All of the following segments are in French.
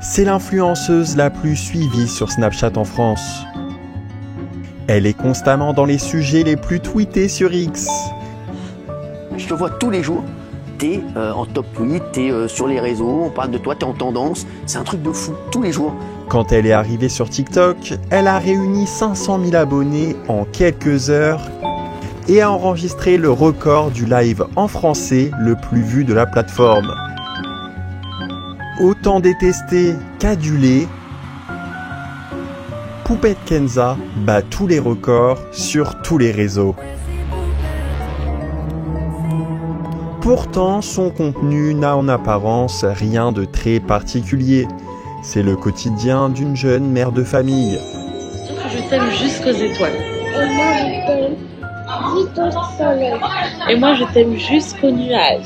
c'est l'influenceuse la plus suivie sur Snapchat en France. Elle est constamment dans les sujets les plus tweetés sur X. Je te vois tous les jours, t'es en top tweet, t'es sur les réseaux, on parle de toi, t'es en tendance, c'est un truc de fou, tous les jours. Quand elle est arrivée sur TikTok, elle a réuni 500 000 abonnés en quelques heures et a enregistré le record du live en français le plus vu de la plateforme. Autant détestée qu'adulée, Poupette Kenza bat tous les records sur tous les réseaux. Pourtant, son contenu n'a en apparence rien de très particulier. C'est le quotidien d'une jeune mère de famille. Je t'aime jusqu'aux étoiles. Et moi, je t'aime jusqu'au soleil. Et moi, je t'aime jusqu'aux nuages.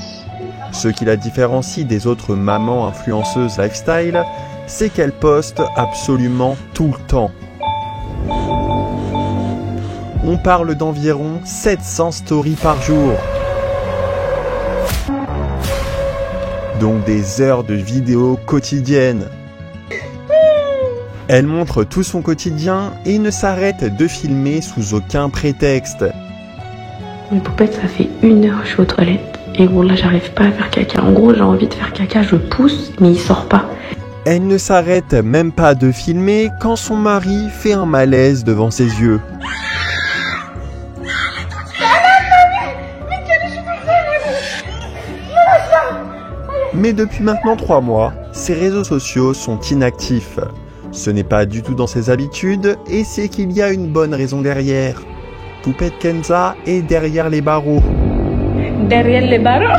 Ce qui la différencie des autres mamans influenceuses lifestyle, c'est qu'elle poste absolument tout le temps. On parle d'environ 700 stories par jour. Donc des heures de vidéos quotidiennes. Elle montre tout son quotidien et ne s'arrête de filmer sous aucun prétexte. Mes poupettes, ça fait 1 heure que je suis aux toilettes. Et bon, là, j'arrive pas à faire caca. En gros, j'ai envie de faire caca, je pousse, mais il sort pas. Elle ne s'arrête même pas de filmer quand son mari fait un malaise devant ses yeux. Mais depuis maintenant 3 mois, ses réseaux sociaux sont inactifs. Ce n'est pas du tout dans ses habitudes et c'est qu'il y a une bonne raison derrière. Poupette Kenza est derrière les barreaux. Derrière les barreaux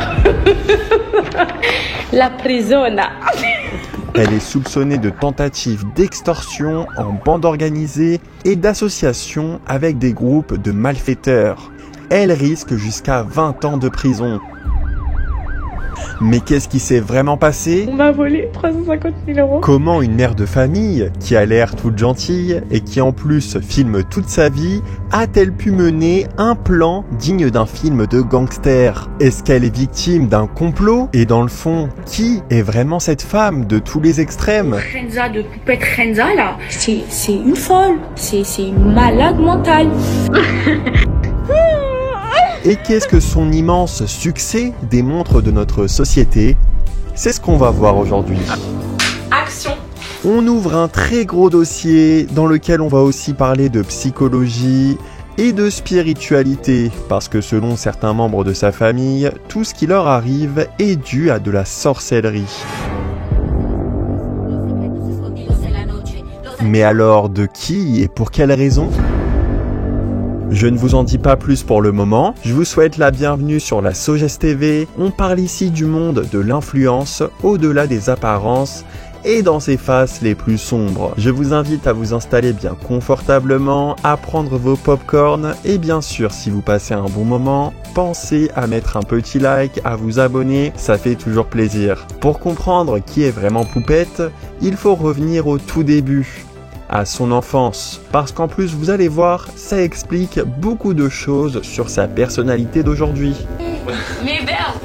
La prisona. Elle est soupçonnée de tentatives d'extorsion en bande organisée et d'association avec des groupes de malfaiteurs. Elle risque jusqu'à 20 ans de prison. Mais qu'est-ce qui s'est vraiment passé ? On m'a volé 350 000 euros. Comment une mère de famille, qui a l'air toute gentille et qui en plus filme toute sa vie, a-t-elle pu mener un plan digne d'un film de gangster ? Est-ce qu'elle est victime d'un complot ? Et dans le fond, qui est vraiment cette femme de tous les extrêmes ? Kenza de Poupette Kenza là, c'est une folle, c'est une malade mentale. Et qu'est-ce que son immense succès démontre de notre société ? C'est ce qu'on va voir aujourd'hui. Action. On ouvre un très gros dossier dans lequel on va aussi parler de psychologie et de spiritualité, parce que selon certains membres de sa famille, tout ce qui leur arrive est dû à de la sorcellerie. Mais alors, de qui et pour quelle raison ? Je ne vous en dis pas plus pour le moment, je vous souhaite la bienvenue sur la Sogesse TV. On parle ici du monde de l'influence, au-delà des apparences et dans ses faces les plus sombres. Je vous invite à vous installer bien confortablement, à prendre vos pop-corn et bien sûr, si vous passez un bon moment, pensez à mettre un petit like, à vous abonner, ça fait toujours plaisir. Pour comprendre qui est vraiment Poupette, il faut revenir au tout début, à son enfance, parce qu'en plus vous allez voir, ça explique beaucoup de choses sur sa personnalité d'aujourd'hui. Mais merde.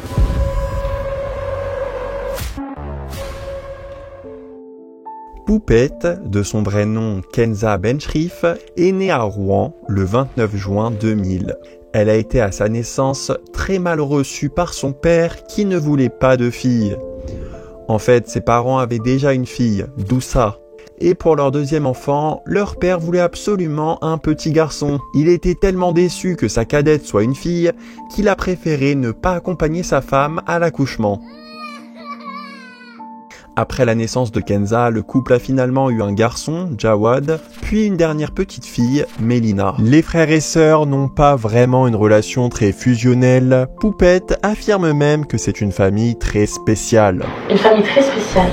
Poupette, de son vrai nom Kenza Benchrif, est née à Rouen le 29 juin 2000. Elle a été à sa naissance très mal reçue par son père qui ne voulait pas de fille. En fait, ses parents avaient déjà une fille, Doussa. Et pour leur deuxième enfant, leur père voulait absolument un petit garçon. Il était tellement déçu que sa cadette soit une fille qu'il a préféré ne pas accompagner sa femme à l'accouchement. Après la naissance de Kenza, le couple a finalement eu un garçon, Jawad, puis une dernière petite fille, Mélina. Les frères et sœurs n'ont pas vraiment une relation très fusionnelle. Poupette affirme même que c'est une famille très spéciale. Une famille très spéciale.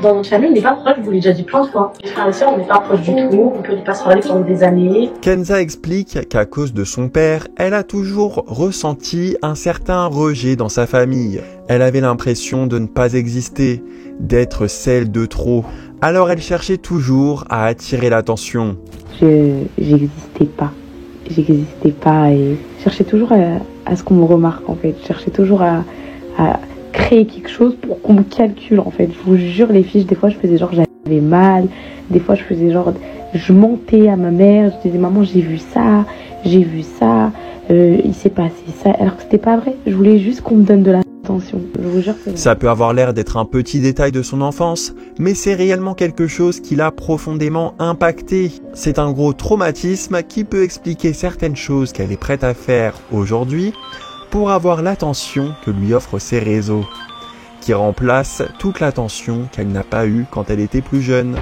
Dans notre famille, on n'est pas proches, je vous l'ai déjà dit plein de fois. Les frères et sœurs, on n'est pas proches du tout, on peut ne pas se parler pendant des années. Kenza explique qu'à cause de son père, elle a toujours ressenti un certain rejet dans sa famille. Elle avait l'impression de ne pas exister, d'être celle de trop. Alors elle cherchait toujours à attirer l'attention. J'existais pas et je cherchais toujours à ce qu'on me remarque en fait. Je cherchais toujours à créer quelque chose pour qu'on me calcule en fait. Je vous jure les filles, des fois je faisais genre j'avais mal, des fois je faisais genre je mentais à ma mère, je disais maman j'ai vu ça, il s'est passé ça, alors que c'était pas vrai. Je voulais juste qu'on me donne de l'attention. Je vous jure que Ça peut avoir l'air d'être un petit détail de son enfance, mais c'est réellement quelque chose qui l'a profondément impacté. C'est un gros traumatisme qui peut expliquer certaines choses qu'elle est prête à faire aujourd'hui pour avoir l'attention que lui offrent ses réseaux, qui remplace toute l'attention qu'elle n'a pas eue quand elle était plus jeune.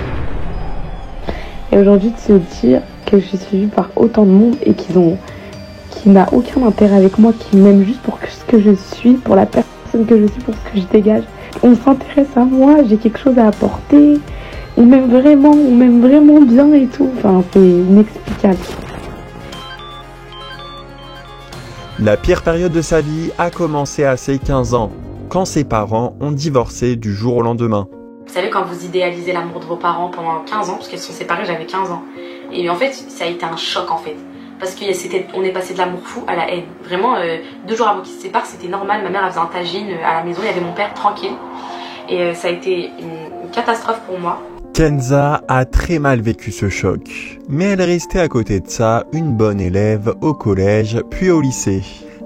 Et aujourd'hui, de se dire que je suis suivie par autant de monde et qui n'a aucun intérêt avec moi, qui m'aime juste pour ce que je suis, pour la personne que je suis, pour ce que je dégage. On s'intéresse à moi, j'ai quelque chose à apporter, on m'aime vraiment bien et tout. Enfin, c'est inexplicable. La pire période de sa vie a commencé à ses 15 ans, quand ses parents ont divorcé du jour au lendemain. Vous savez, quand vous idéalisez l'amour de vos parents pendant 15 ans, parce qu'elles sont séparées, j'avais 15 ans. Et en fait, ça a été un choc en fait. Parce qu'on est passé de l'amour fou à la haine. Vraiment, 2 jours avant qu'ils se séparent, c'était normal. Ma mère, elle faisait un tagine à la maison, il y avait mon père tranquille. Et ça a été une catastrophe pour moi. Kenza a très mal vécu ce choc, mais elle restait à côté de ça une bonne élève au collège puis au lycée.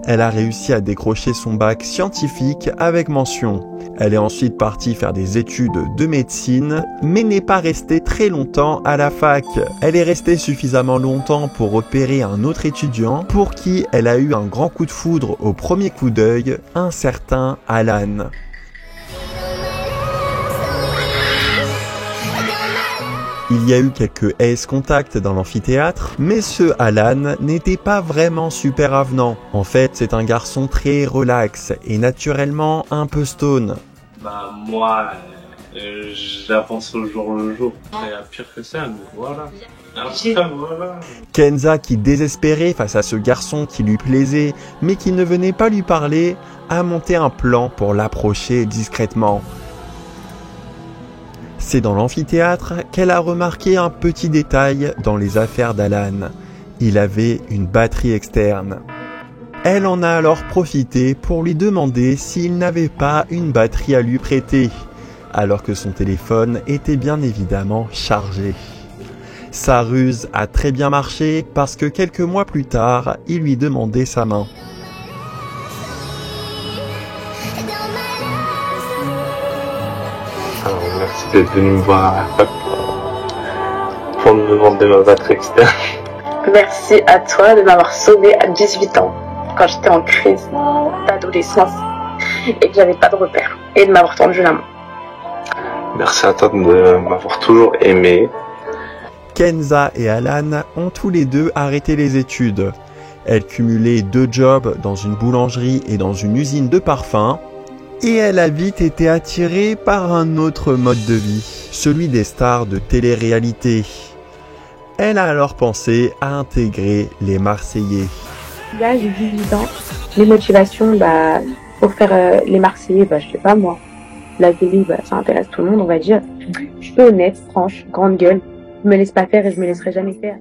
Elle a réussi à décrocher son bac scientifique avec mention. Elle est ensuite partie faire des études de médecine, mais n'est pas restée très longtemps à la fac. Elle est restée suffisamment longtemps pour repérer un autre étudiant pour qui elle a eu un grand coup de foudre au premier coup d'œil, un certain Alan. Il y a eu quelques ace contacts dans l'amphithéâtre, mais ce Alan n'était pas vraiment super avenant. En fait, c'est un garçon très relax et naturellement un peu stone. Bah moi, j'avance au jour le jour. Il y a pire que ça, mais voilà. Après, voilà. Kenza, qui désespérait face à ce garçon qui lui plaisait, mais qui ne venait pas lui parler, a monté un plan pour l'approcher discrètement. C'est dans l'amphithéâtre qu'elle a remarqué un petit détail dans les affaires d'Alan. Il avait une batterie externe. Elle en a alors profité pour lui demander s'il n'avait pas une batterie à lui prêter, alors que son téléphone était bien évidemment chargé. Sa ruse a très bien marché parce que quelques mois plus tard, il lui demandait sa main. Alors, merci d'être venu me voir à la fac pour me demander ma batterie externe. Merci à toi de m'avoir sauvée à 18 ans, quand j'étais en crise d'adolescence et que j'avais pas de repères, et de m'avoir tendu la main. Merci à toi de m'avoir toujours aimé. Kenza et Alan ont tous les deux arrêté les études. Elle cumulait 2 jobs dans une boulangerie et dans une usine de parfums. Et elle a vite été attirée par un autre mode de vie, celui des stars de télé-réalité. Elle a alors pensé à intégrer les Marseillais. Là, j'ai 18 ans. Les motivations, pour faire les Marseillais, je sais pas moi. La télé, ça intéresse tout le monde, on va dire. Je suis honnête, franche, grande gueule. Je me laisse pas faire et je me laisserai jamais faire.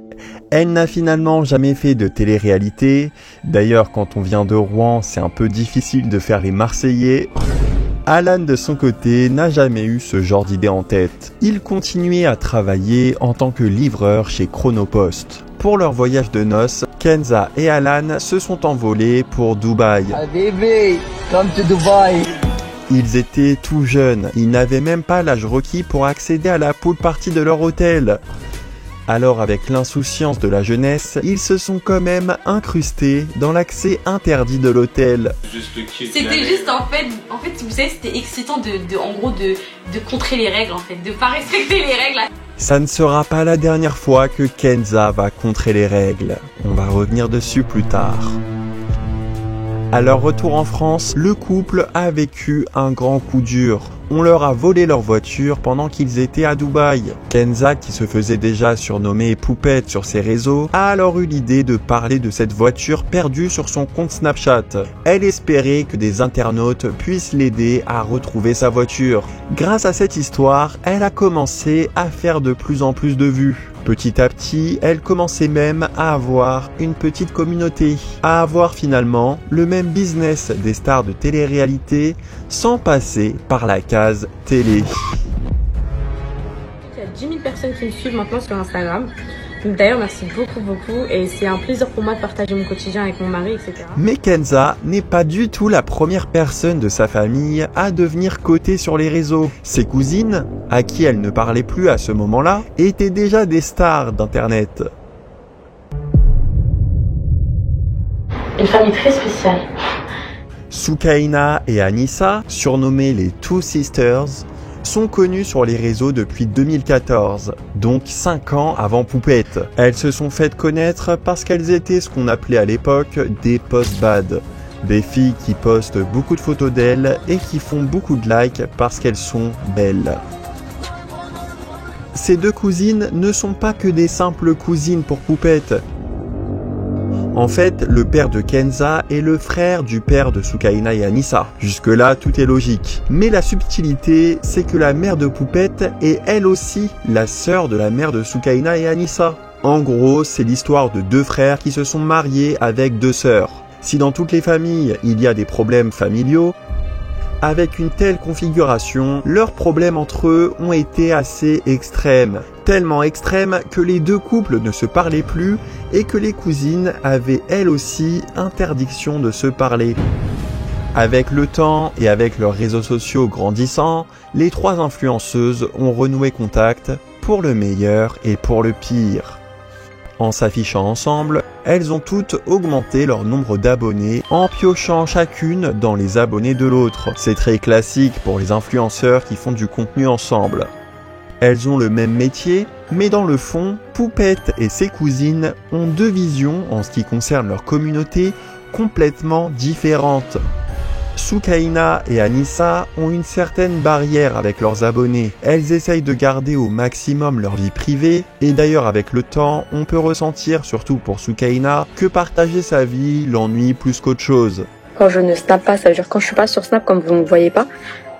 Elle n'a finalement jamais fait de télé-réalité. D'ailleurs, quand on vient de Rouen, c'est un peu difficile de faire les Marseillais. Alan, de son côté, n'a jamais eu ce genre d'idée en tête. Il continuait à travailler en tant que livreur chez Chronopost. Pour leur voyage de noces, Kenza et Alan se sont envolés pour Dubaï. Baby, come to Dubai. Ils étaient tout jeunes, ils n'avaient même pas l'âge requis pour accéder à la pool party de leur hôtel. Alors avec l'insouciance de la jeunesse, ils se sont quand même incrustés dans l'accès interdit de l'hôtel. C'était juste en fait, vous savez, c'était excitant de contrer les règles en fait, de pas respecter les règles. Ça ne sera pas la dernière fois que Kenza va contrer les règles. On va revenir dessus plus tard. À leur retour en France, le couple a vécu un grand coup dur. On leur a volé leur voiture pendant qu'ils étaient à Dubaï. Kenza, qui se faisait déjà surnommer Poupette sur ses réseaux, a alors eu l'idée de parler de cette voiture perdue sur son compte Snapchat. Elle espérait que des internautes puissent l'aider à retrouver sa voiture. Grâce à cette histoire, elle a commencé à faire de plus en plus de vues. Petit à petit, elle commençait même à avoir une petite communauté, à avoir finalement le même business des stars de télé-réalité sans passer par la case télé. Il y a 10 000 personnes qui me suivent maintenant sur Instagram. D'ailleurs, merci beaucoup et c'est un plaisir pour moi de partager mon quotidien avec mon mari, etc. Mais Kenza n'est pas du tout la première personne de sa famille à devenir cotée sur les réseaux. Ses cousines, à qui elle ne parlait plus à ce moment-là, étaient déjà des stars d'internet. Une famille très spéciale. Soukaina et Anissa, surnommées les Two Sisters, sont connues sur les réseaux depuis 2014, donc 5 ans avant Poupette. Elles se sont faites connaître parce qu'elles étaient ce qu'on appelait à l'époque des post-bad. Des filles qui postent beaucoup de photos d'elles et qui font beaucoup de likes parce qu'elles sont belles. Ces deux cousines ne sont pas que des simples cousines pour Poupette. En fait, le père de Kenza est le frère du père de Soukaina et Anissa. Jusque-là, tout est logique. Mais la subtilité, c'est que la mère de Poupette est elle aussi la sœur de la mère de Soukaina et Anissa. En gros, c'est l'histoire de deux frères qui se sont mariés avec deux sœurs. Si dans toutes les familles, il y a des problèmes familiaux, avec une telle configuration, leurs problèmes entre eux ont été assez extrêmes. Tellement extrêmes que les deux couples ne se parlaient plus et que les cousines avaient elles aussi interdiction de se parler. Avec le temps et avec leurs réseaux sociaux grandissant, les trois influenceuses ont renoué contact pour le meilleur et pour le pire. En s'affichant ensemble, elles ont toutes augmenté leur nombre d'abonnés en piochant chacune dans les abonnés de l'autre. C'est très classique pour les influenceurs qui font du contenu ensemble. Elles ont le même métier, mais dans le fond, Poupette et ses cousines ont deux visions en ce qui concerne leur communauté complètement différentes. Soukaina et Anissa ont une certaine barrière avec leurs abonnés. Elles essayent de garder au maximum leur vie privée et d'ailleurs avec le temps, on peut ressentir, surtout pour Soukaina, que partager sa vie l'ennuie plus qu'autre chose. Quand je ne snap pas, ça veut dire quand je suis pas sur Snap comme vous ne me voyez pas,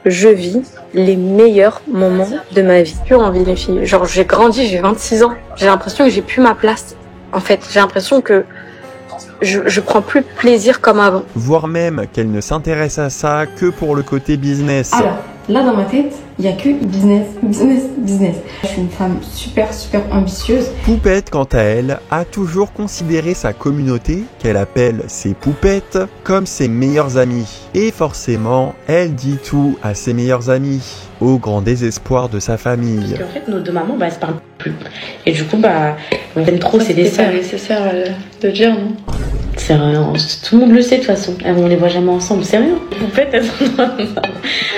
je vis les meilleurs moments de ma vie. J'ai plus envie les filles. Genre j'ai grandi, j'ai 26 ans. J'ai l'impression que j'ai plus ma place. En fait, j'ai l'impression que je prends plus plaisir comme avant. Voire même qu'elle ne s'intéresse à ça que pour le côté business. Alors, là dans ma tête, il n'y a que business. Je suis une femme super ambitieuse. Poupette, quant à elle, a toujours considéré sa communauté, qu'elle appelle ses poupettes, comme ses meilleures amies. Et forcément, elle dit tout à ses meilleures amies, au grand désespoir de sa famille. Parce qu'en fait, nos deux mamans, elles se parlent plus. Et du coup, on aime trop, c'est des sœurs. C'est nécessaire de dire, non? C'est rien, tout le monde le sait de toute façon. On les voit jamais ensemble, c'est rien. Poupette, elles sont...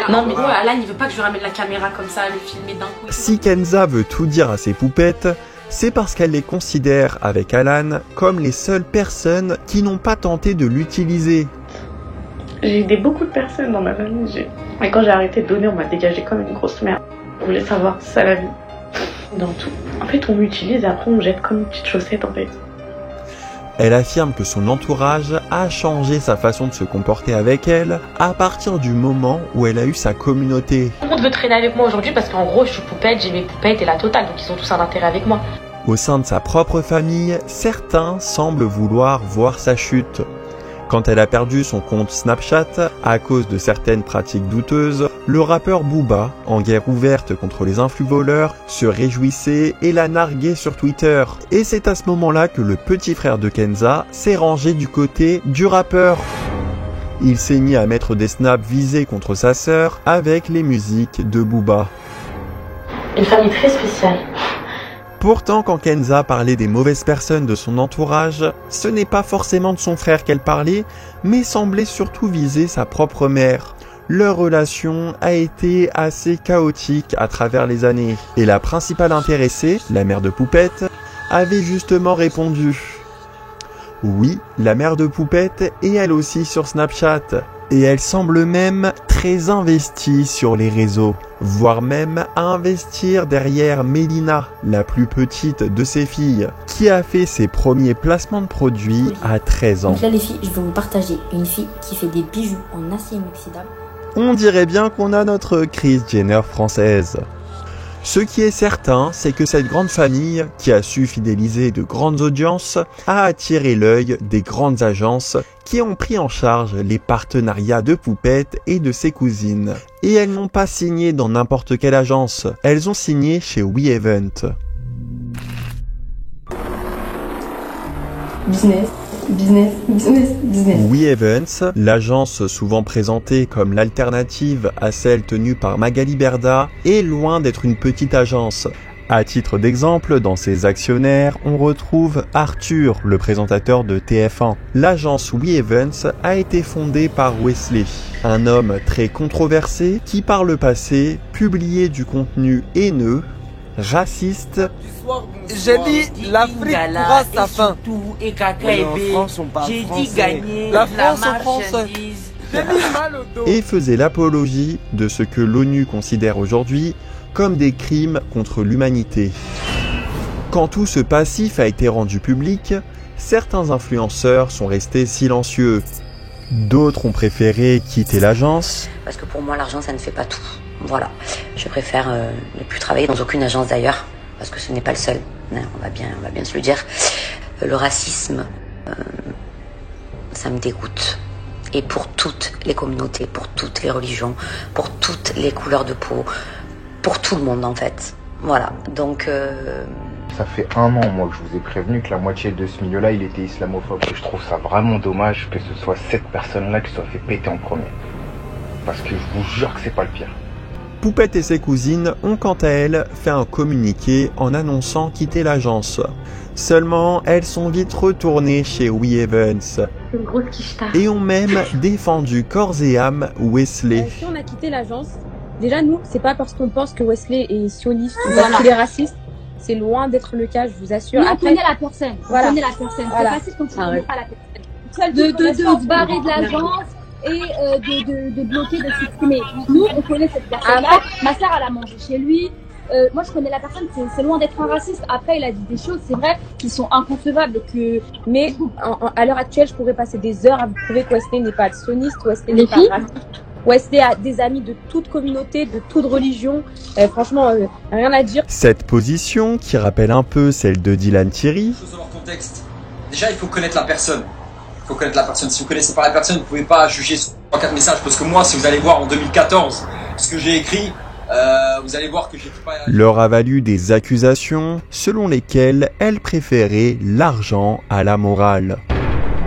Non mais Alan il veut pas que je ramène la caméra comme ça, le filmer d'un coup. Si Kenza veut tout dire à ses poupettes, c'est parce qu'elle les considère avec Alan comme les seules personnes qui n'ont pas tenté de l'utiliser. J'ai aidé beaucoup de personnes dans ma famille. Et quand j'ai arrêté de donner, on m'a dégagé comme une grosse merde. On voulait savoir, c'est ça la vie. Dans tout. En fait, on m'utilise et après on me jette comme une petite chaussette en fait. Elle affirme que son entourage a changé sa façon de se comporter avec elle à partir du moment où elle a eu sa communauté. Tout le monde veut traîner avec moi aujourd'hui parce qu'en gros je suis poupette, j'ai mes poupettes et la totale, donc ils ont tous un intérêt avec moi. Au sein de sa propre famille, certains semblent vouloir voir sa chute. Quand elle a perdu son compte Snapchat à cause de certaines pratiques douteuses, le rappeur Booba, en guerre ouverte contre les influvoleurs, se réjouissait et la narguait sur Twitter. Et c'est à ce moment-là que le petit frère de Kenza s'est rangé du côté du rappeur. Il s'est mis à mettre des snaps visés contre sa sœur avec les musiques de Booba. Une famille très spéciale. Pourtant, quand Kenza parlait des mauvaises personnes de son entourage, ce n'est pas forcément de son frère qu'elle parlait, mais semblait surtout viser sa propre mère. Leur relation a été assez chaotique à travers les années, et la principale intéressée, la mère de Poupette, avait justement répondu. Oui, la mère de Poupette est elle aussi sur Snapchat, et elle semble même très investie sur les réseaux, voire même à investir derrière Mélina, la plus petite de ses filles, qui a fait ses premiers placements de produits à 13 ans. Donc là les filles, je vais vous partager une fille qui fait des bijoux en acier inoxydable. On dirait bien qu'on a notre Kris Jenner française. Ce qui est certain, c'est que cette grande famille, qui a su fidéliser de grandes audiences, a attiré l'œil des grandes agences qui ont pris en charge les partenariats de Poupette et de ses cousines. Et elles n'ont pas signé dans n'importe quelle agence, elles ont signé chez WeEvent. Business. Business, business, business. WeEvent, l'agence souvent présentée comme l'alternative à celle tenue par Magali Berda, est loin d'être une petite agence. À titre d'exemple, dans ses actionnaires, on retrouve Arthur, le présentateur de TF1. L'agence WeEvent a été fondée par Wesley, un homme très controversé qui par le passé publiait du contenu haineux, raciste. J'ai dit l'Afrique pourra sa fin. J'ai dit gagner la France en France. Et faisait l'apologie de ce que l'ONU considère aujourd'hui comme des crimes contre l'humanité. Quand tout ce passif a été rendu public, certains influenceurs sont restés silencieux. D'autres ont préféré quitter l'agence. Parce que pour moi, l'argent, ça ne fait pas tout. Voilà. Je préfère ne plus travailler dans aucune agence d'ailleurs, parce que ce n'est pas le seul. Non, on va bien se le dire. Le racisme, ça me dégoûte. Et pour toutes les communautés, pour toutes les religions, pour toutes les couleurs de peau, pour tout le monde en fait. Voilà. Donc... Ça fait 1 an, moi, que je vous ai prévenu que la moitié de ce milieu-là, il était islamophobe. Et je trouve ça vraiment dommage que ce soit cette personne-là qui soit fait péter en premier. Parce que je vous jure que c'est pas le pire. Poupette et ses cousines ont quant à elles fait un communiqué en annonçant quitter l'agence. Seulement, elles sont vite retournées chez WeEvent et ont même défendu corps et âme Wesley. Si on a quitté l'agence, déjà nous, c'est pas parce qu'on pense que Wesley est sioniste ou qu'il est raciste. C'est loin d'être le cas, je vous assure. Nous, on connaît la personne. Voilà. On connaît la personne. Voilà. C'est facile quand tu connais pas la personne. De se barrer de l'agence et de bloquer, de supprimer. Nous, on connaît cette personne-là. Ma sœur, elle a mangé chez lui. Moi, je connais la personne. C'est loin d'être un raciste. Après, il a dit des choses, c'est vrai, qui sont inconcevables. Mais à l'heure actuelle, je pourrais passer des heures à vous prouver que Wesley n'est pas sioniste, Wesley n'est pas raciste. Wesley a des amis de toute communauté, de toute religion. Franchement, rien à dire. Cette position, qui rappelle un peu celle de Dylan Thierry. Dans leur contexte. Déjà, il faut connaître la personne. Il faut connaître la personne. Si vous connaissez pas la personne, vous pouvez pas juger sur 3-4 messages. Parce que moi, si vous allez voir en 2014 ce que j'ai écrit, vous allez voir que j'ai pas... Leur a valu des accusations selon lesquelles elle préférait l'argent à la morale.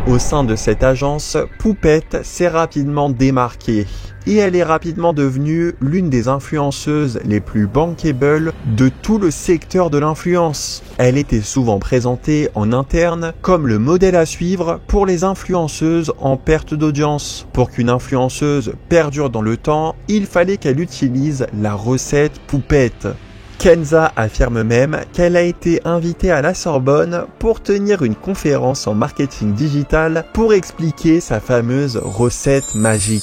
Au sein de cette agence, Poupette s'est rapidement démarquée et elle est rapidement devenue l'une des influenceuses les plus bankable de tout le secteur de l'influence. Elle était souvent présentée en interne comme le modèle à suivre pour les influenceuses en perte d'audience. Pour qu'une influenceuse perdure dans le temps, il fallait qu'elle utilise la recette Poupette. Kenza affirme même qu'elle a été invitée à la Sorbonne pour tenir une conférence en marketing digital pour expliquer sa fameuse recette magique.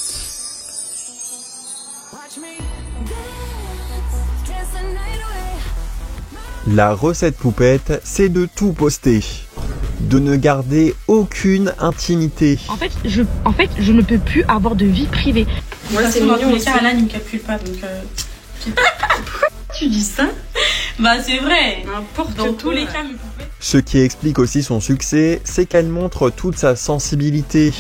La recette Poupette, c'est de tout poster, de ne garder aucune intimité. En fait, je ne peux plus avoir de vie privée. Ouais, c'est mignon aussi. Alan, il me calcule pas, donc... Tu dis ça? Bah c'est vrai. Dans tous les cas, Ce qui explique aussi son succès, c'est qu'elle montre toute sa sensibilité.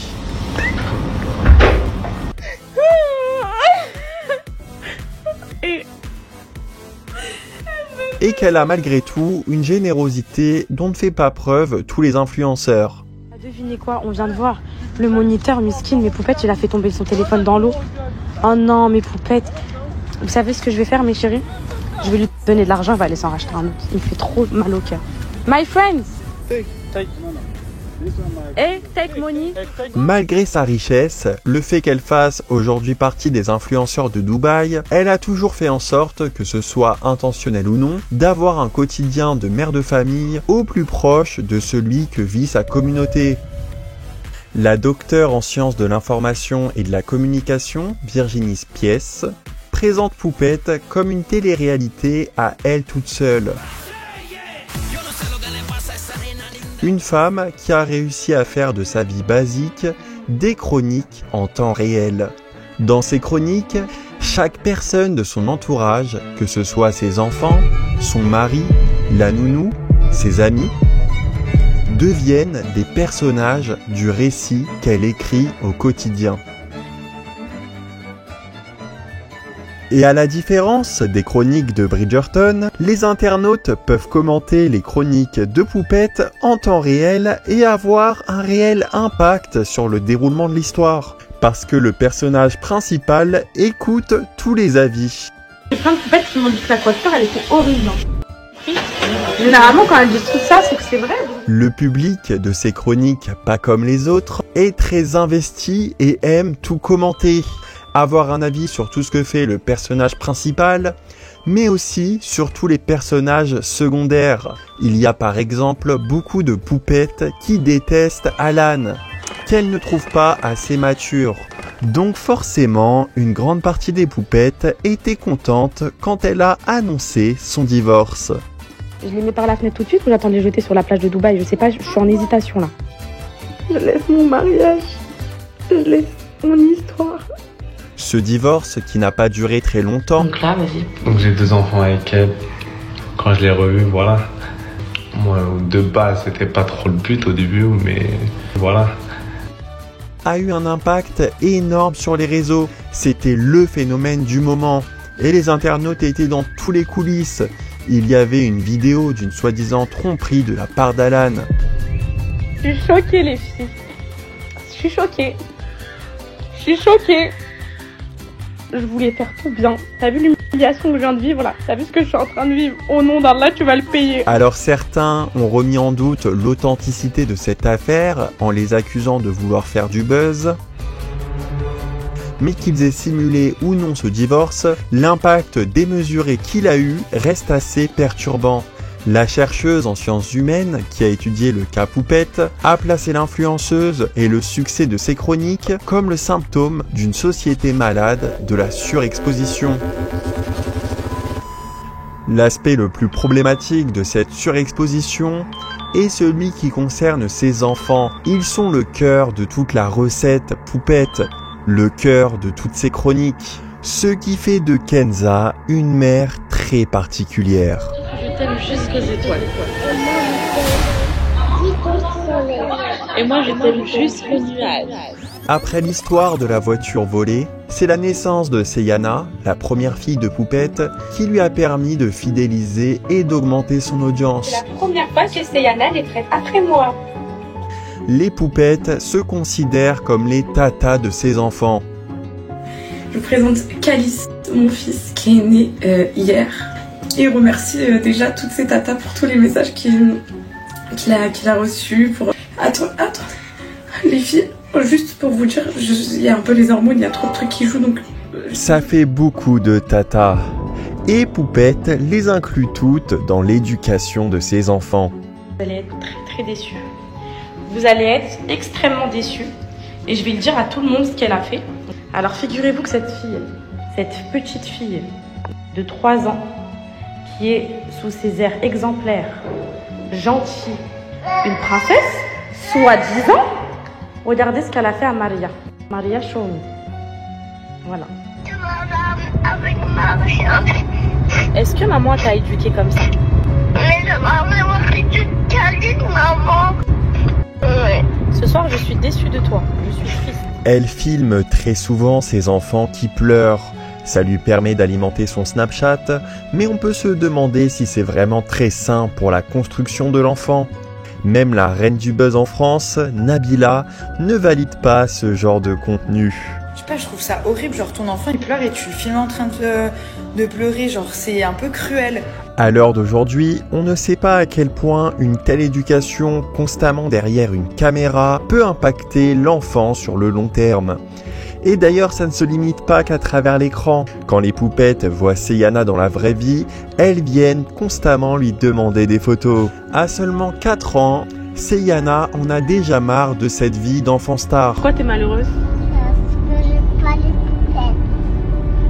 Et qu'elle a malgré tout une générosité dont ne fait pas preuve tous les influenceurs. Devinez quoi, on vient de voir le moniteur miskin, mais Poupette, il a fait tomber son téléphone dans l'eau. Oh non, mais Poupette, vous savez ce que je vais faire, mes chéris? Je vais lui donner de l'argent, il va aller s'en racheter un autre. Il me fait trop mal au cœur. My friends! Take money. Malgré sa richesse, le fait qu'elle fasse aujourd'hui partie des influenceurs de Dubaï, elle a toujours fait en sorte, que ce soit intentionnel ou non, d'avoir un quotidien de mère de famille au plus proche de celui que vit sa communauté. La docteure en sciences de l'information et de la communication, Virginie Spiess, présente Poupette comme une télé-réalité à elle toute seule. Une femme qui a réussi à faire de sa vie basique des chroniques en temps réel. Dans ces chroniques, chaque personne de son entourage, que ce soit ses enfants, son mari, la nounou, ses amis, deviennent des personnages du récit qu'elle écrit au quotidien. Et à la différence des chroniques de Bridgerton, les internautes peuvent commenter les chroniques de Poupette en temps réel et avoir un réel impact sur le déroulement de l'histoire. Parce que le personnage principal écoute tous les avis. J'ai plein de Poupettes qui m'ont dit que la coiffure elle était horrible. Généralement quand elles disent tout ça, c'est que c'est vrai. Le public de ces chroniques, pas comme les autres, est très investi et aime tout commenter. Avoir un avis sur tout ce que fait le personnage principal, mais aussi sur tous les personnages secondaires. Il y a par exemple beaucoup de Poupettes qui détestent Alan, qu'elles ne trouvent pas assez mature. Donc forcément, une grande partie des Poupettes était contente quand elle a annoncé son divorce. Je l'ai mis par la fenêtre tout de suite ou j'attends de les jeter sur la plage de Dubaï? Je sais pas, je suis en hésitation là. Je laisse mon mariage, je laisse mon histoire. Ce divorce qui n'a pas duré très longtemps. Donc là, vas-y. Donc j'ai 2 enfants avec elle. Quand je l'ai revue, voilà. Moi, de base, c'était pas trop le but au début, mais voilà. A eu un impact énorme sur les réseaux. C'était le phénomène du moment. Et les internautes étaient dans tous les coulisses. Il y avait une vidéo d'une soi-disant tromperie de la part d'Alan. Je suis choquée les filles. Je suis choquée. Je suis choquée. Je voulais faire tout bien. T'as vu l'humiliation que je viens de vivre là? T'as vu ce que je suis en train de vivre? Au nom d'Allah, tu vas le payer. Alors certains ont remis en doute l'authenticité de cette affaire en les accusant de vouloir faire du buzz. Mais qu'ils aient simulé ou non ce divorce, l'impact démesuré qu'il a eu reste assez perturbant. La chercheuse en sciences humaines, qui a étudié le cas Poupette, a placé l'influenceuse et le succès de ses chroniques comme le symptôme d'une société malade de la surexposition. L'aspect le plus problématique de cette surexposition est celui qui concerne ses enfants. Ils sont le cœur de toute la recette Poupette, le cœur de toutes ses chroniques, ce qui fait de Kenza une mère très particulière. Je t'aime jusqu'aux étoiles. Et moi, je t'aime jusqu'aux nuages. Après l'histoire de la voiture volée, c'est la naissance de Seyana, la première fille de Poupette, qui lui a permis de fidéliser et d'augmenter son audience. C'est la première fois que Seyana est prête après moi. Les Poupettes se considèrent comme les tatas de ses enfants. Je vous présente Calice, mon fils, qui est né hier. Et remercie déjà toutes ces tatas pour tous les messages qu'il a reçus. Attends, les filles, juste pour vous dire, il y a un peu les hormones, il y a trop de trucs qui jouent, donc... Ça fait beaucoup de tatas. Et Poupette les inclut toutes dans l'éducation de ses enfants. Vous allez être très très déçus. Vous allez être extrêmement déçus. Et je vais le dire à tout le monde ce qu'elle a fait. Alors figurez-vous que cette petite fille de 3 ans, qui est sous ses airs exemplaires, gentille, une princesse, soi-disant, regardez ce qu'elle a fait à Maria. Maria Choumi. Voilà. Est-ce que maman t'a éduquée comme ça? Mais je m'en fait du câlin, maman. Ouais. Ce soir, je suis déçue de toi. Je suis triste. Elle filme très souvent ses enfants qui pleurent. Ça lui permet d'alimenter son Snapchat, mais on peut se demander si c'est vraiment très sain pour la construction de l'enfant. Même la reine du buzz en France, Nabila, ne valide pas ce genre de contenu. Je sais pas, je trouve ça horrible, genre ton enfant il pleure et tu le filmes en train de pleurer, genre c'est un peu cruel. À l'heure d'aujourd'hui, on ne sait pas à quel point une telle éducation constamment derrière une caméra peut impacter l'enfant sur le long terme. Et d'ailleurs, ça ne se limite pas qu'à travers l'écran. Quand les Poupettes voient Seyana dans la vraie vie, elles viennent constamment lui demander des photos. À seulement 4 ans, Seyana en a déjà marre de cette vie d'enfant star. Pourquoi t'es malheureuse? Parce que j'aime pas les Poupettes.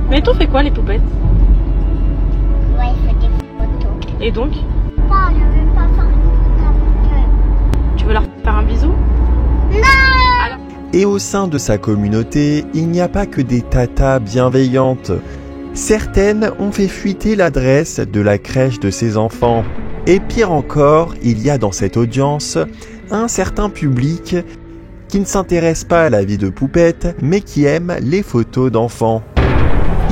Mais t'en fais quoi les Poupettes? Ouais, il fait des photos. Et donc? Non, je veux pas faire des photos avec eux. Tu veux leur faire un bisou? Non! Alors, Et au sein de sa communauté, il n'y a pas que des tatas bienveillantes. Certaines ont fait fuiter l'adresse de la crèche de ses enfants. Et pire encore, il y a dans cette audience un certain public qui ne s'intéresse pas à la vie de Poupette, mais qui aime les photos d'enfants.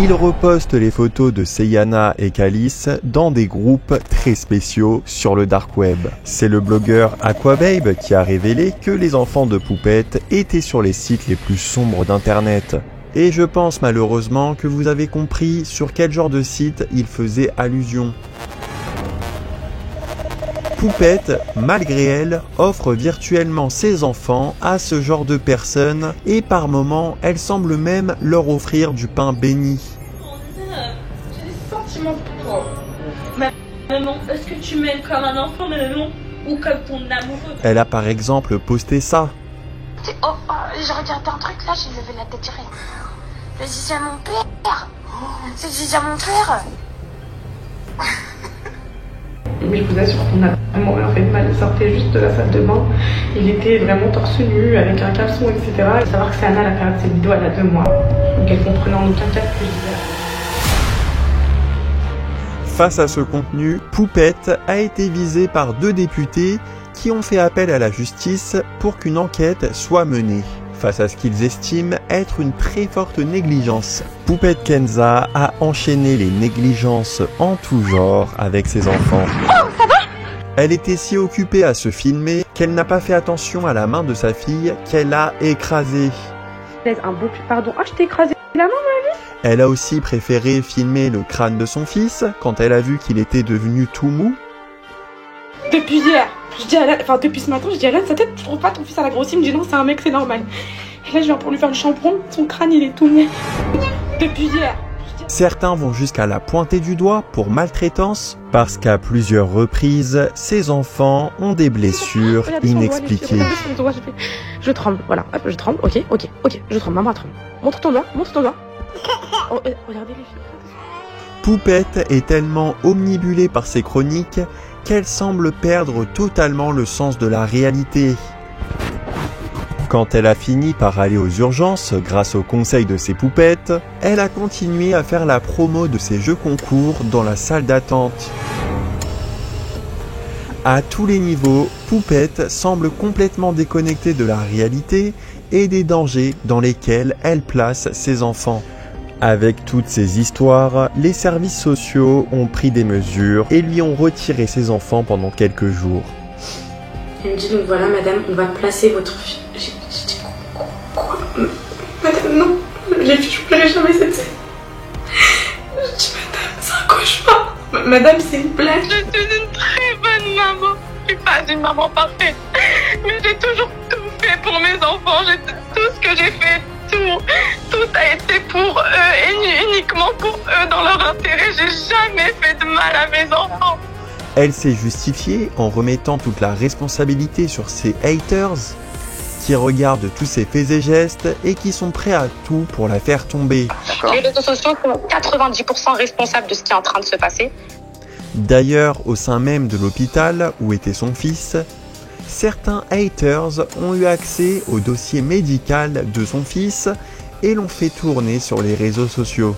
Il reposte les photos de Seyana et Calice dans des groupes très spéciaux sur le dark web. C'est le blogueur Aquababe qui a révélé que les enfants de Poupette étaient sur les sites les plus sombres d'internet. Et je pense malheureusement que vous avez compris sur quel genre de site il faisait allusion. Poupette, malgré elle, offre virtuellement ses enfants à ce genre de personnes et par moments, elle semble même leur offrir du pain béni. J'ai des sentiments pour toi. Maman, est-ce que tu m'aimes comme un enfant, maman, ou comme ton amoureux? Elle a par exemple posté ça. Oh, j'ai regardé un truc là, j'ai levé la tête direct. Je disais à mon père. Je disais à mon père. Mais je vous assure qu'on a vraiment fait de mal. Il sortait juste de la salle de bain. Il était vraiment torse nu, avec un caleçon, etc. Et savoir que c'est Anna, la période de ses vidéos, elle a 2 mois. Donc elle comprenait en aucun cas ce que je disais. Face à ce contenu, Poupette a été visée par 2 députés qui ont fait appel à la justice pour qu'une enquête soit menée. Face à ce qu'ils estiment être une très forte négligence. Poupette Kenza a enchaîné les négligences en tout genre avec ses enfants. Oh, ça va? Elle était si occupée à se filmer qu'elle n'a pas fait attention à la main de sa fille qu'elle a écrasée. Pardon, je t'ai écrasé la main, ma vie. Elle a aussi préféré filmer le crâne de son fils quand elle a vu qu'il était devenu tout mou. Depuis hier, depuis ce matin, je dis à Alain, sa tête, je trouve pas ton fils à la grosse, il me dit non, c'est un mec, c'est normal. Et là, je viens pour lui faire le shampoing, son crâne, il est tout mou. Depuis hier. Certains vont jusqu'à la pointer du doigt pour maltraitance, parce qu'à plusieurs reprises, ces enfants ont des blessures inexpliquées. Je tremble, voilà, hop, je tremble, ok, je tremble, maman tremble. Montre ton doigt. Oh, regardez les filles. Poupette est tellement omnibulée par ses chroniques qu'elle semble perdre totalement le sens de la réalité. Quand elle a fini par aller aux urgences grâce au conseil de ses poupettes, elle a continué à faire la promo de ses jeux concours dans la salle d'attente. À tous les niveaux, Poupette semble complètement déconnectée de la réalité et des dangers dans lesquels elle place ses enfants. Avec toutes ces histoires, les services sociaux ont pris des mesures et lui ont retiré ses enfants pendant quelques jours. Elle me dit donc voilà madame, on va placer votre fille. J'ai dit quoi? Madame non, les filles je pleurais jamais cette scène. Je dis madame c'est un cauchemar. Madame c'est une blague. Je suis une très bonne maman. Je suis pas une maman parfaite. Mais j'ai toujours tout fait pour mes enfants. Tout ce que j'ai fait, tout a été pour eux et uniquement pour eux dans leur intérêt. J'ai jamais fait de mal à mes enfants. Elle s'est justifiée en remettant toute la responsabilité sur ses haters qui regardent tous ses faits et gestes et qui sont prêts à tout pour la faire tomber. Les réseaux sociaux sont 90% responsables de ce qui est en train de se passer. D'ailleurs, au sein même de l'hôpital où était son fils, certains haters ont eu accès au dossier médical de son fils et l'ont fait tourner sur les réseaux sociaux.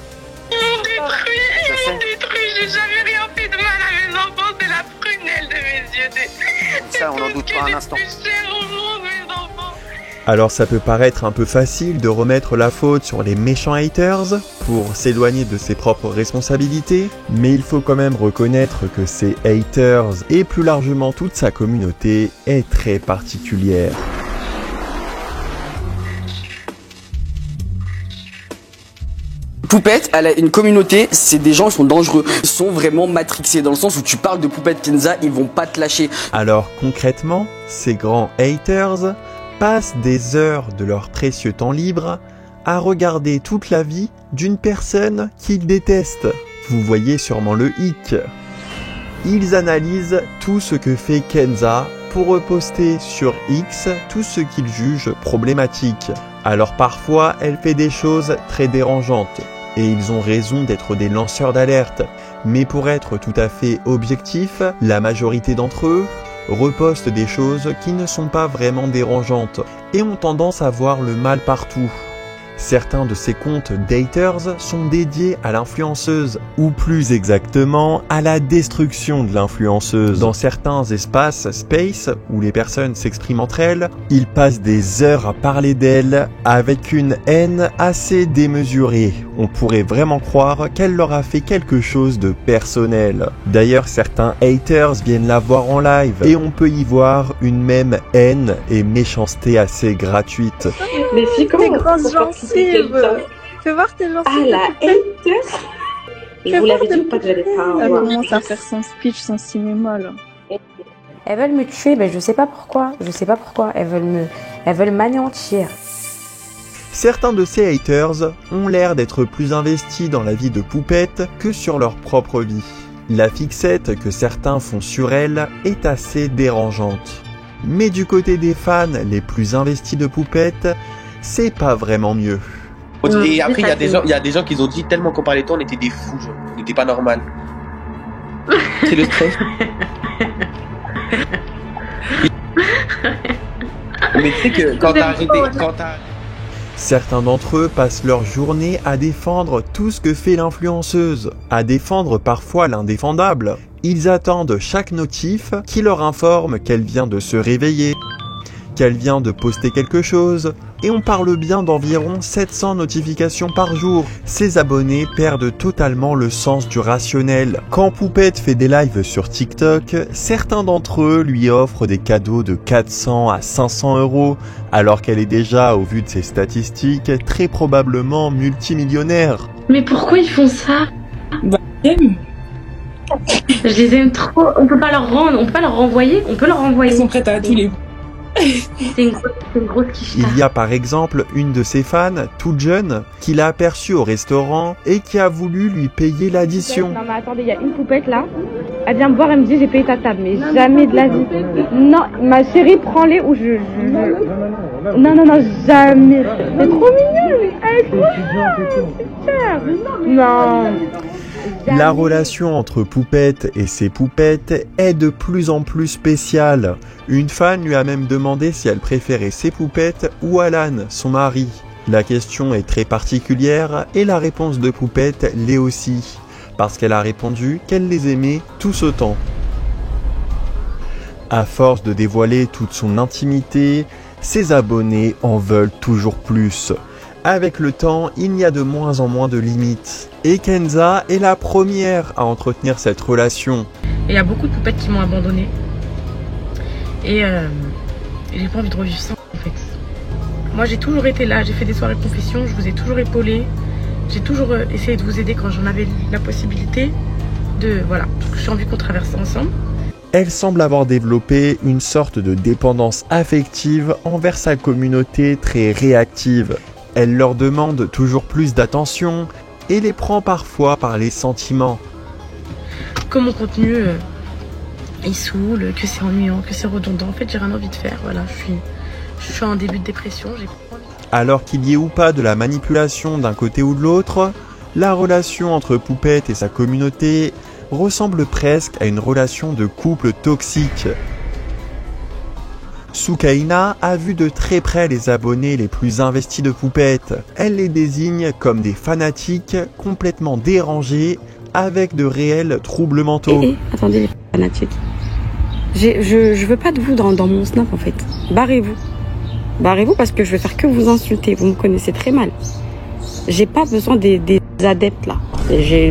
Ils m'ont détruit, j'ai jamais rien fait de mal à mes enfants, c'est la prunelle de mes yeux. Ça, on n'en doute pas un instant. Alors ça peut paraître un peu facile de remettre la faute sur les méchants haters pour s'éloigner de ses propres responsabilités, mais il faut quand même reconnaître que ces haters et plus largement toute sa communauté est très particulière. Poupette, elle a une communauté, c'est des gens qui sont dangereux, ils sont vraiment matrixés dans le sens où tu parles de Poupette Kenza, ils vont pas te lâcher. Alors concrètement, ces grands haters passent des heures de leur précieux temps libre à regarder toute la vie d'une personne qu'ils détestent. Vous voyez sûrement le hic. Ils analysent tout ce que fait Kenza pour reposter sur X tout ce qu'ils jugent problématique. Alors parfois, elle fait des choses très dérangeantes. Et ils ont raison d'être des lanceurs d'alerte. Mais pour être tout à fait objectif, la majorité d'entre eux repostent des choses qui ne sont pas vraiment dérangeantes et ont tendance à voir le mal partout. Certains de ces comptes daters sont dédiés à l'influenceuse, ou plus exactement à la destruction de l'influenceuse. Dans certains espaces space où les personnes s'expriment entre elles, ils passent des heures à parler d'elle avec une haine assez démesurée. On pourrait vraiment croire qu'elle leur a fait quelque chose de personnel. D'ailleurs, certains haters viennent la voir en live et on peut y voir une même haine et méchanceté assez gratuite. Les filles, comment Tes grosses gencives. Fais voir tes gencives. Ah, la haine. Je vous l'avais dit ou pas que j'allais pas Elle avoir. commence à faire son speech, son cinéma là. Elles veulent me tuer, mais je sais pas pourquoi. Elles veulent m'anéantir. Certains de ces haters ont l'air d'être plus investis dans la vie de Poupette que sur leur propre vie. La fixette que certains font sur elle est assez dérangeante. Mais du côté des fans les plus investis de Poupette, c'est pas vraiment mieux. Et après, il y a des gens qui ont dit tellement qu'on parlait de toi, on était des fous, genre. On n'était pas normal. C'est le stress. Mais tu sais que quand t'as arrêté, Certains d'entre eux passent leur journée à défendre tout ce que fait l'influenceuse, à défendre parfois l'indéfendable. Ils attendent chaque notif qui leur informe qu'elle vient de se réveiller, qu'elle vient de poster quelque chose, et on parle bien d'environ 700 notifications par jour. Ces abonnés perdent totalement le sens du rationnel. Quand Poupette fait des lives sur TikTok, certains d'entre eux lui offrent des cadeaux de 400 à 500 euros, alors qu'elle est déjà, au vu de ses statistiques, très probablement multimillionnaire. Mais pourquoi ils font ça? Je les aime trop. On peut pas leur rendre, on peut pas leur renvoyer. On peut leur renvoyer. Ils sont prêts à tous les. C'est une grosse quiche. Il y a par exemple une de ses fans, toute jeune, qui l'a aperçue au restaurant et qui a voulu lui payer l'addition. Non mais attendez, il y a une poupette là. Elle vient me voir, elle me dit j'ai payé ta table, mais jamais de la vie. Non, ma chérie, prends-les ou je... Non, jamais. C'est trop mignon. Elle est trop mignonne, super. Non. La relation entre Poupette et ses poupettes est de plus en plus spéciale. Une fan lui a même demandé si elle préférait ses poupettes ou Alan, son mari. La question est très particulière et la réponse de Poupette l'est aussi, parce qu'elle a répondu qu'elle les aimait tous autant. À force de dévoiler toute son intimité, ses abonnés en veulent toujours plus. Avec le temps, il y a de moins en moins de limites. Et Kenza est la première à entretenir cette relation. Et il y a beaucoup de poupettes qui m'ont abandonnée. Et j'ai pas envie de revivre ça en fait. Moi j'ai toujours été là, j'ai fait des soirées de confession, je vous ai toujours épaulé. J'ai toujours essayé de vous aider quand j'en avais la possibilité. Voilà, j'ai envie qu'on traverse ça ensemble. Elle semble avoir développé une sorte de dépendance affective envers sa communauté très réactive. Elle leur demande toujours plus d'attention et les prend parfois par les sentiments. Que mon contenu il saoule, que c'est ennuyant, que c'est redondant. En fait, j'ai rien envie de faire. Voilà, je suis en début de dépression. J'ai pas envie. Alors qu'il y ait ou pas de la manipulation d'un côté ou de l'autre, la relation entre Poupette et sa communauté ressemble presque à une relation de couple toxique. Soukaina a vu de très près les abonnés les plus investis de Poupette. Elle les désigne comme des fanatiques complètement dérangés avec de réels troubles mentaux. Attendez les fanatiques. Je veux pas de vous dans mon snap en fait. Barrez-vous. Barrez-vous parce que je vais faire que vous insulter. Vous me connaissez très mal. J'ai pas besoin des adeptes là.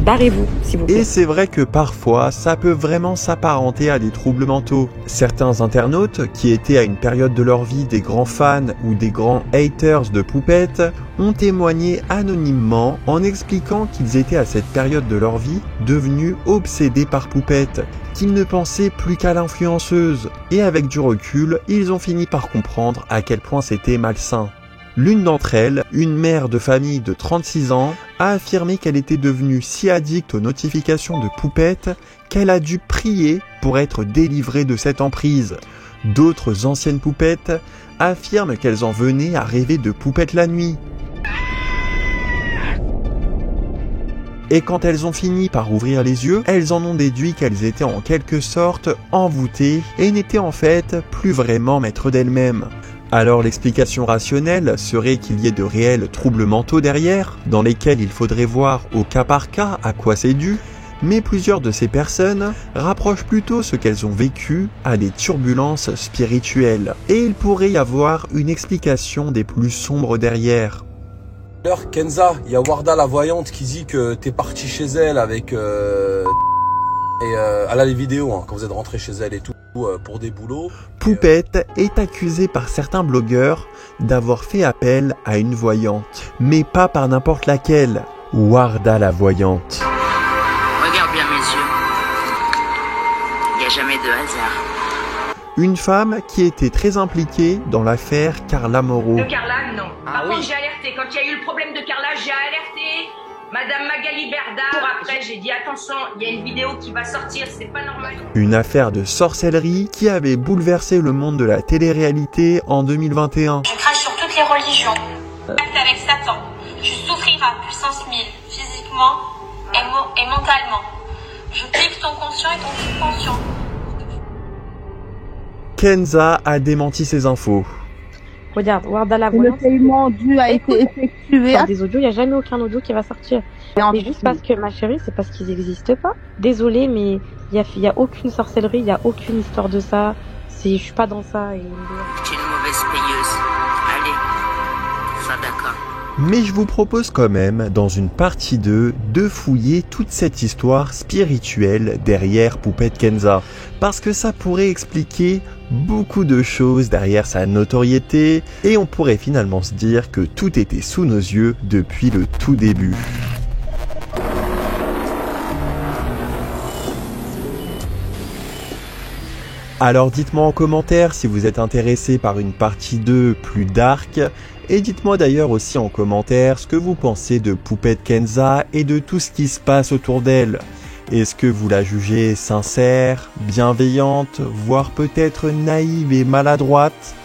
Barrez-vous, s'il vous plaît. Et c'est vrai que parfois, ça peut vraiment s'apparenter à des troubles mentaux. Certains internautes, qui étaient à une période de leur vie des grands fans ou des grands haters de Poupette, ont témoigné anonymement en expliquant qu'ils étaient à cette période de leur vie devenus obsédés par Poupette, qu'ils ne pensaient plus qu'à l'influenceuse. Et avec du recul, ils ont fini par comprendre à quel point c'était malsain. L'une d'entre elles, une mère de famille de 36 ans, a affirmé qu'elle était devenue si addicte aux notifications de Poupette qu'elle a dû prier pour être délivrée de cette emprise. D'autres anciennes poupettes affirment qu'elles en venaient à rêver de Poupette la nuit. Et quand elles ont fini par ouvrir les yeux, elles en ont déduit qu'elles étaient en quelque sorte envoûtées et n'étaient en fait plus vraiment maîtres d'elles-mêmes. Alors l'explication rationnelle serait qu'il y ait de réels troubles mentaux derrière, dans lesquels il faudrait voir au cas par cas à quoi c'est dû, mais plusieurs de ces personnes rapprochent plutôt ce qu'elles ont vécu à des turbulences spirituelles. Et il pourrait y avoir une explication des plus sombres derrière. D'ailleurs, Kenza, il y a Warda la voyante qui dit que t'es parti chez elle avec... elle a les vidéos hein, quand vous êtes rentré chez elle et tout. Pour des boulots. Poupette est accusée par certains blogueurs d'avoir fait appel à une voyante, mais pas par n'importe laquelle. Warda la voyante. Regarde bien mes yeux. Il n'y a jamais de hasard. Une femme qui était très impliquée dans l'affaire Carla Moreau. De Carla, non. Par contre, j'ai alerté. Quand il y a eu le problème de Carla, j'ai alerté Madame Magali Berda. Pour après, j'ai dit attention, il y a une vidéo qui va sortir, c'est pas normal. Une affaire de sorcellerie qui avait bouleversé le monde de la télé-réalité en 2021. Je crache sur toutes les religions. Pacte avec Satan. Tu souffriras, puissance 1000, physiquement et mentalement. Je pique ton conscient et ton subconscient. Kenza a démenti ces infos. Regarde, Warda la voyante. Le paiement dû a été effectué. Des audios, il n'y a jamais aucun audio qui va sortir. C'est juste parce que, ma chérie, c'est parce qu'ils n'existent pas. Désolée, mais il y a aucune sorcellerie, il n'y a aucune histoire de ça. Je suis pas dans ça. Tu es une mauvaise payeuse. Allez, sois d'accord. Mais je vous propose quand même, dans une partie 2, de fouiller toute cette histoire spirituelle derrière Poupette Kenza. Parce que ça pourrait expliquer beaucoup de choses derrière sa notoriété, et on pourrait finalement se dire que tout était sous nos yeux depuis le tout début. Alors dites-moi en commentaire si vous êtes intéressé par une partie 2 plus dark, et dites-moi d'ailleurs aussi en commentaire ce que vous pensez de Poupette Kenza et de tout ce qui se passe autour d'elle. Est-ce que vous la jugez sincère, bienveillante, voire peut-être naïve et maladroite?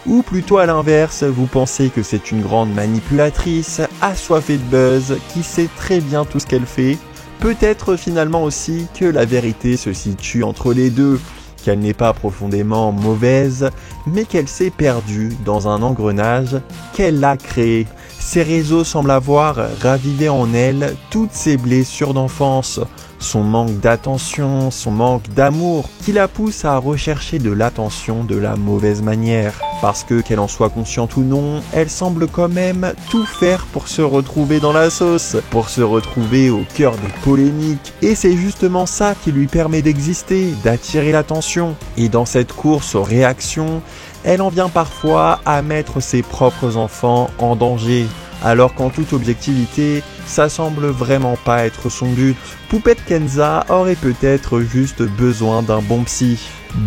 Ou plutôt à l'inverse, vous pensez que c'est une grande manipulatrice, assoiffée de buzz, qui sait très bien tout ce qu'elle fait? Peut-être finalement aussi que la vérité se situe entre les deux, qu'elle n'est pas profondément mauvaise, mais qu'elle s'est perdue dans un engrenage qu'elle a créé. Ces réseaux semblent avoir ravivé en elle toutes ses blessures d'enfance, son manque d'attention, son manque d'amour, qui la pousse à rechercher de l'attention de la mauvaise manière. Parce que, qu'elle en soit consciente ou non, elle semble quand même tout faire pour se retrouver dans la sauce, pour se retrouver au cœur des polémiques. Et c'est justement ça qui lui permet d'exister, d'attirer l'attention. Et dans cette course aux réactions, elle en vient parfois à mettre ses propres enfants en danger. Alors qu'en toute objectivité, ça semble vraiment pas être son but. Poupette Kenza aurait peut-être juste besoin d'un bon psy.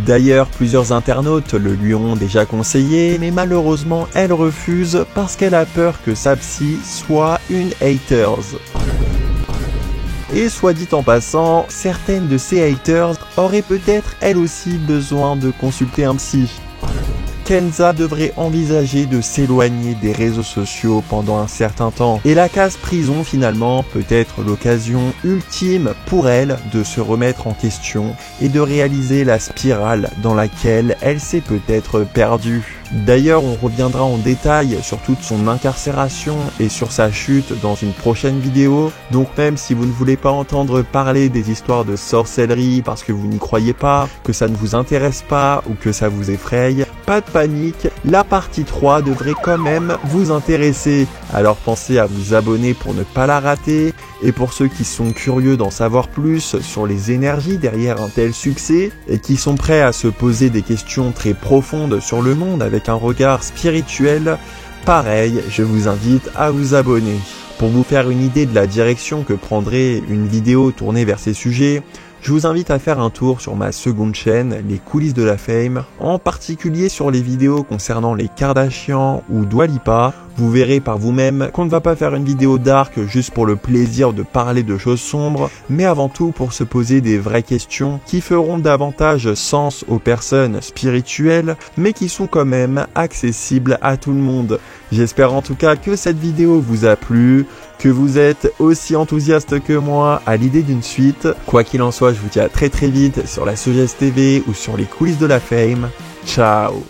D'ailleurs, plusieurs internautes le lui ont déjà conseillé, mais malheureusement, elle refuse parce qu'elle a peur que sa psy soit une haters. Et soit dit en passant, certaines de ces haters auraient peut-être elles aussi besoin de consulter un psy. Kenza devrait envisager de s'éloigner des réseaux sociaux pendant un certain temps. Et la case prison finalement peut être l'occasion ultime pour elle de se remettre en question et de réaliser la spirale dans laquelle elle s'est peut-être perdue. D'ailleurs, on reviendra en détail sur toute son incarcération et sur sa chute dans une prochaine vidéo. Donc même si vous ne voulez pas entendre parler des histoires de sorcellerie parce que vous n'y croyez pas, que ça ne vous intéresse pas ou que ça vous effraie, pas de panique, la partie 3 devrait quand même vous intéresser. Alors pensez à vous abonner pour ne pas la rater. Et pour ceux qui sont curieux d'en savoir plus sur les énergies derrière un tel succès et qui sont prêts à se poser des questions très profondes sur le monde avec un regard spirituel, pareil, je vous invite à vous abonner. Pour vous faire une idée de la direction que prendrait une vidéo tournée vers ces sujets, je vous invite à faire un tour sur ma seconde chaîne, les coulisses de la fame, en particulier sur les vidéos concernant les Kardashians ou Dua Lipa. Vous verrez par vous-même qu'on ne va pas faire une vidéo dark juste pour le plaisir de parler de choses sombres, mais avant tout pour se poser des vraies questions qui feront davantage sens aux personnes spirituelles, mais qui sont quand même accessibles à tout le monde. J'espère en tout cas que cette vidéo vous a plu, que vous êtes aussi enthousiaste que moi à l'idée d'une suite. Quoi qu'il en soit, je vous dis à très vite sur la Sogeste TV ou sur les coulisses de la Fame. Ciao.